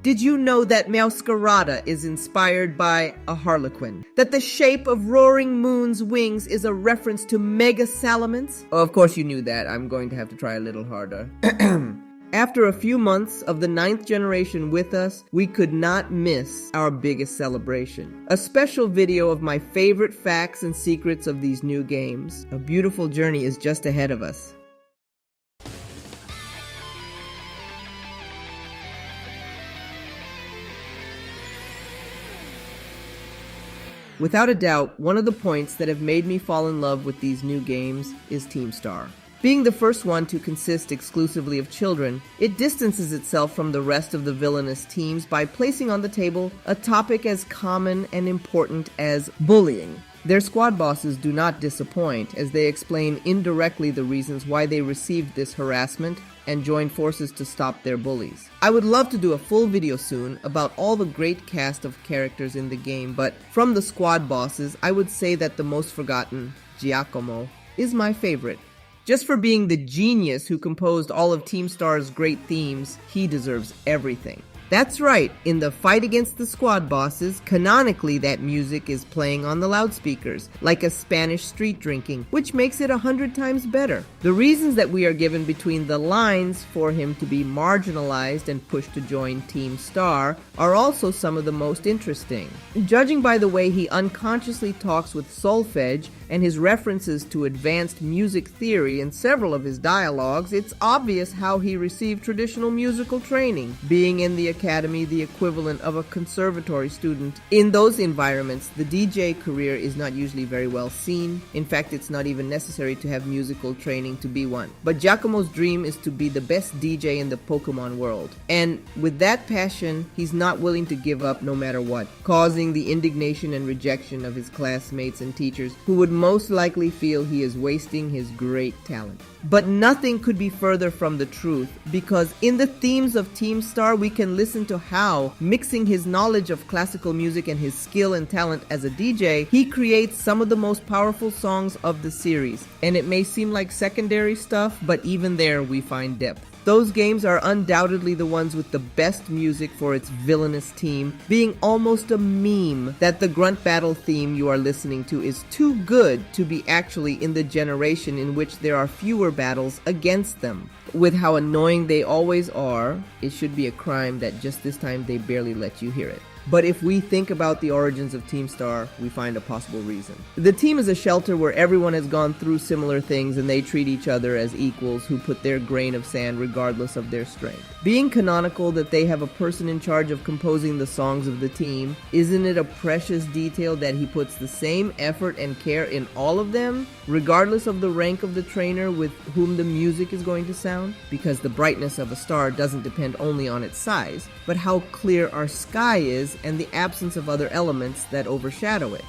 Did you know that Masquerada is inspired by a harlequin? That the shape of Roaring Moon's wings is a reference to mega salamence? Oh, of course you knew that. I'm going to have to try a little harder. After a few months of the 9th generation with us, we could not miss our biggest celebration. A special video of my favorite facts and secrets of these new games. A beautiful journey is just ahead of us. Without a doubt, one of the points that have made me fall in love with these new games is Team Star. Being the first one to consist exclusively of children, it distances itself from the rest of the villainous teams by placing on the table a topic as common and important as bullying. Their squad bosses do not disappoint, as they explain indirectly the reasons why they received this harassment and joined forces to stop their bullies. I would love to do a full video soon about all the great cast of characters in the game, but from the squad bosses, I would say that the most forgotten, Giacomo, is my favorite. Just for being the genius who composed all of Team Star's great themes, he deserves everything. That's right, in the fight against the squad bosses, canonically that music is playing on the loudspeakers, like a Spanish street drinking, which makes it 100 times better. The reasons that we are given between the lines for him to be marginalized and pushed to join Team Star are also some of the most interesting. Judging by the way he unconsciously talks with solfege and his references to advanced music theory in several of his dialogues, it's obvious how he received traditional musical training, being in the academy the equivalent of a conservatory student. In those environments, the DJ career is not usually very well seen. In fact, it's not even necessary to have musical training to be one. But Giacomo's dream is to be the best DJ in the Pokemon world. And with that passion, he's not willing to give up no matter what, causing the indignation and rejection of his classmates and teachers who would most likely feel he is wasting his great talent. But nothing could be further from the truth, because in the themes of Team Star we can listen to how, mixing his knowledge of classical music and his skill and talent as a DJ, he creates some of the most powerful songs of the series. And it may seem like secondary stuff, but even there we find depth. Those games are undoubtedly the ones with the best music for its villainous team, being almost a meme that the grunt battle theme you are listening to is too good to be actually in the generation in which there are fewer battles against them. With how annoying they always are, it should be a crime that just this time they barely let you hear it. But if we think about the origins of Team Star, we find a possible reason. The team is a shelter where everyone has gone through similar things and they treat each other as equals who put their grain of sand regardless of their strength. Being canonical that they have a person in charge of composing the songs of the team, isn't it a precious detail that he puts the same effort and care in all of them, regardless of the rank of the trainer with whom the music is going to sound? Because the brightness of a star doesn't depend only on its size, but how clear our sky is and the absence of other elements that overshadow it.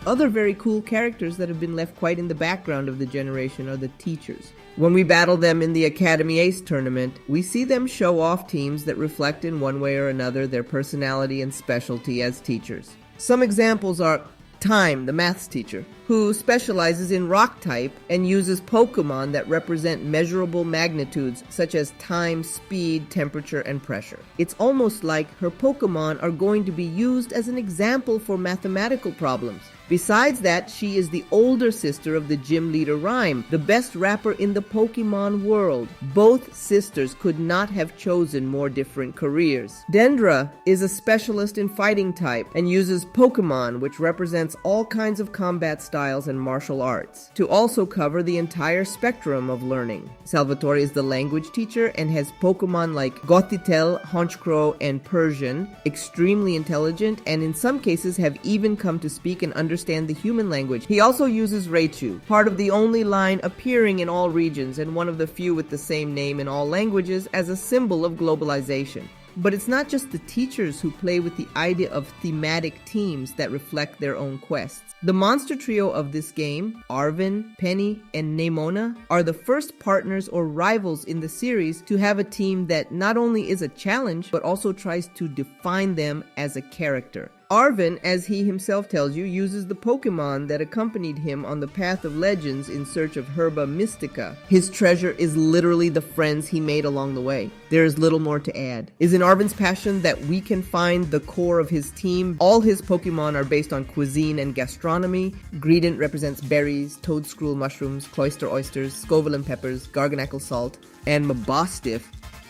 Other very cool characters that have been left quite in the background of the generation are the teachers. When we battle them in the Academy Ace tournament, we see them show off teams that reflect in one way or another their personality and specialty as teachers. Some examples are Time, the maths teacher, who specializes in rock type and uses Pokemon that represent measurable magnitudes such as time, speed, temperature, and pressure. It's almost like her Pokemon are going to be used as an example for mathematical problems. Besides that, she is the older sister of the gym leader Rhyme, the best rapper in the Pokemon world. Both sisters could not have chosen more different careers. Dendra is a specialist in fighting type and uses Pokemon, which represents all kinds of combat styles and martial arts, to also cover the entire spectrum of learning. Salvatore is the language teacher and has Pokemon like Gothitelle, Honchkrow, and Persian, extremely intelligent, and in some cases have even come to speak and understand the human language. He also uses Raichu, part of the only line appearing in all regions and one of the few with the same name in all languages, as a symbol of globalization. But it's not just the teachers who play with the idea of thematic teams that reflect their own quests. The monster trio of this game, Arvin, Penny, and Nemona, are the first partners or rivals in the series to have a team that not only is a challenge, but also tries to define them as a character. Arven, as he himself tells you, uses the Pokemon that accompanied him on the path of legends in search of Herba Mystica. His treasure is literally the friends he made along the way. There is little more to add. Is in Arven's passion that we can find the core of his team. All his Pokemon are based on cuisine and gastronomy. Greedent represents berries, toadstool mushrooms, cloister oysters, scovillain peppers, garganacle salt, and Mabostiff.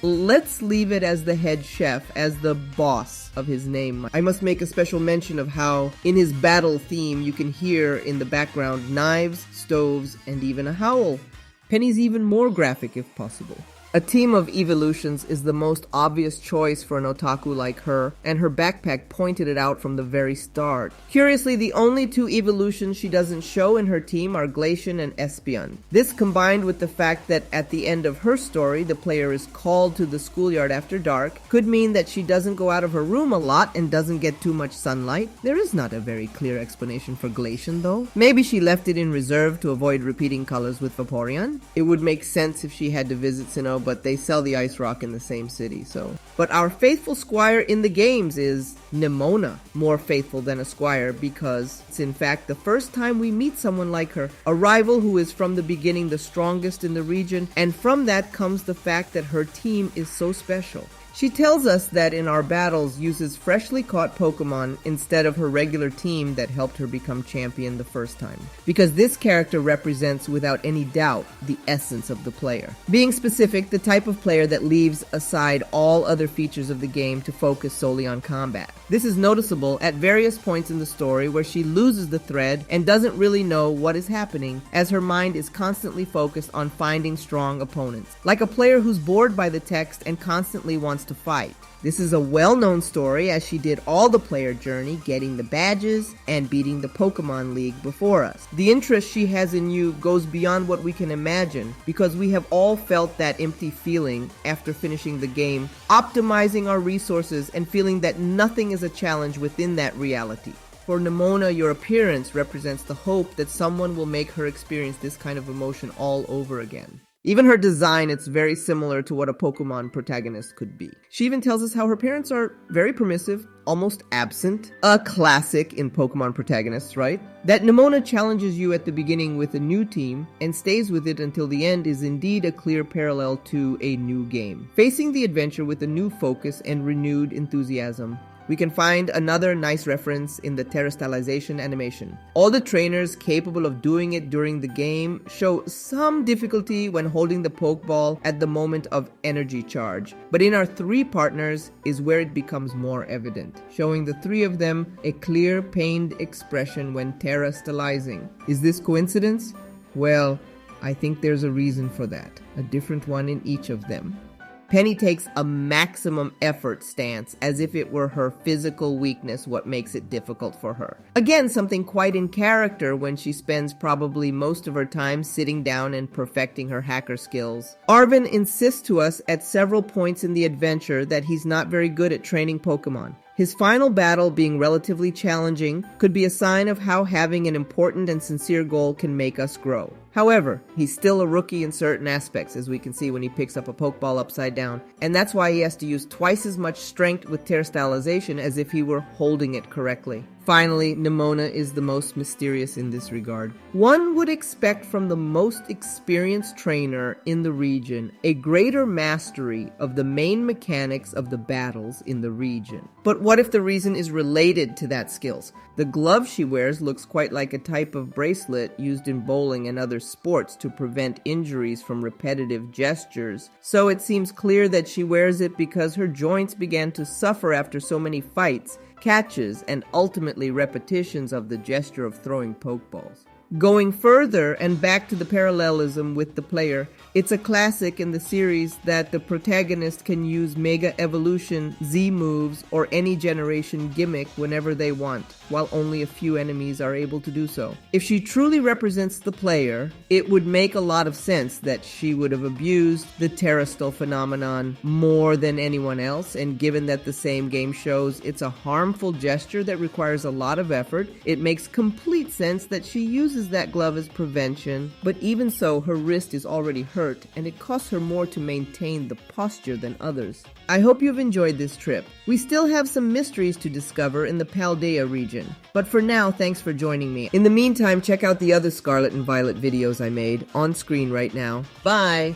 Let's leave it as the head chef, as the boss of his name. I must make a special mention of how, in his battle theme, you can hear in the background knives, stoves, and even a howl. Penny's even more graphic if possible. A team of evolutions is the most obvious choice for an otaku like her, and her backpack pointed it out from the very start. Curiously, the only two evolutions she doesn't show in her team are Glacian and Espeon. This, combined with the fact that at the end of her story, the player is called to the schoolyard after dark, could mean that she doesn't go out of her room a lot and doesn't get too much sunlight. There is not a very clear explanation for Glacian, though. Maybe she left it in reserve to avoid repeating colors with Vaporeon. It would make sense if she had to visit Sinnoh, but they sell the ice rock in the same city, so. But our faithful squire in the games is Nemona, more faithful than a squire because it's in fact the first time we meet someone like her, a rival who is from the beginning the strongest in the region, and from that comes the fact that her team is so special. She tells us that in our battles uses freshly caught Pokemon instead of her regular team that helped her become champion the first time. Because this character represents without any doubt the essence of the player. Being specific, the type of player that leaves aside all other features of the game to focus solely on combat. This is noticeable at various points in the story where she loses the thread and doesn't really know what is happening as her mind is constantly focused on finding strong opponents. Like a player who's bored by the text and constantly wants to fight. This is a well-known story as she did all the player journey, getting the badges and beating the Pokemon League before us. The interest she has in you goes beyond what we can imagine because we have all felt that empty feeling after finishing the game, optimizing our resources and feeling that nothing is a challenge within that reality. For Nemona, your appearance represents the hope that someone will make her experience this kind of emotion all over again. Even her design, it's very similar to what a Pokemon protagonist could be. She even tells us how her parents are very permissive, almost absent. A classic in Pokemon protagonists, right? That Nemona challenges you at the beginning with a new team and stays with it until the end is indeed a clear parallel to a new game. Facing the adventure with a new focus and renewed enthusiasm. We can find another nice reference in the terastallization animation. All the trainers capable of doing it during the game show some difficulty when holding the Pokeball at the moment of energy charge. But in our three partners is where it becomes more evident, showing the three of them a clear pained expression when terastallizing. Is this coincidence? Well, I think there's a reason for that, a different one in each of them. Penny takes a maximum effort stance as if it were her physical weakness what makes it difficult for her. Again, something quite in character when she spends probably most of her time sitting down and perfecting her hacker skills. Arven insists to us at several points in the adventure that he's not very good at training Pokemon. His final battle being relatively challenging could be a sign of how having an important and sincere goal can make us grow. However, he's still a rookie in certain aspects, as we can see when he picks up a Pokeball upside down, and that's why he has to use twice as much strength with terastallization as if he were holding it correctly. Finally, Nemona is the most mysterious in this regard. One would expect from the most experienced trainer in the region a greater mastery of the main mechanics of the battles in the region. But what if the reason is related to that skills? The glove she wears looks quite like a type of bracelet used in bowling and other sports to prevent injuries from repetitive gestures. So it seems clear that she wears it because her joints began to suffer after so many fights, catches, and ultimately repetitions of the gesture of throwing Pokeballs. Going further and back to the parallelism with the player, it's a classic in the series that the protagonist can use Mega Evolution, Z moves, or any generation gimmick whenever they want, while only a few enemies are able to do so. If she truly represents the player, it would make a lot of sense that she would have abused the Terastal phenomenon more than anyone else, and given that the same game shows it's a harmful gesture that requires a lot of effort, it makes complete makes sense that she uses that glove as prevention, but even so, her wrist is already hurt, and it costs her more to maintain the posture than others. I hope you've enjoyed this trip. We still have some mysteries to discover in the Paldea region, but for now, thanks for joining me. In the meantime, check out the other Scarlet and Violet videos I made, on screen right now. Bye!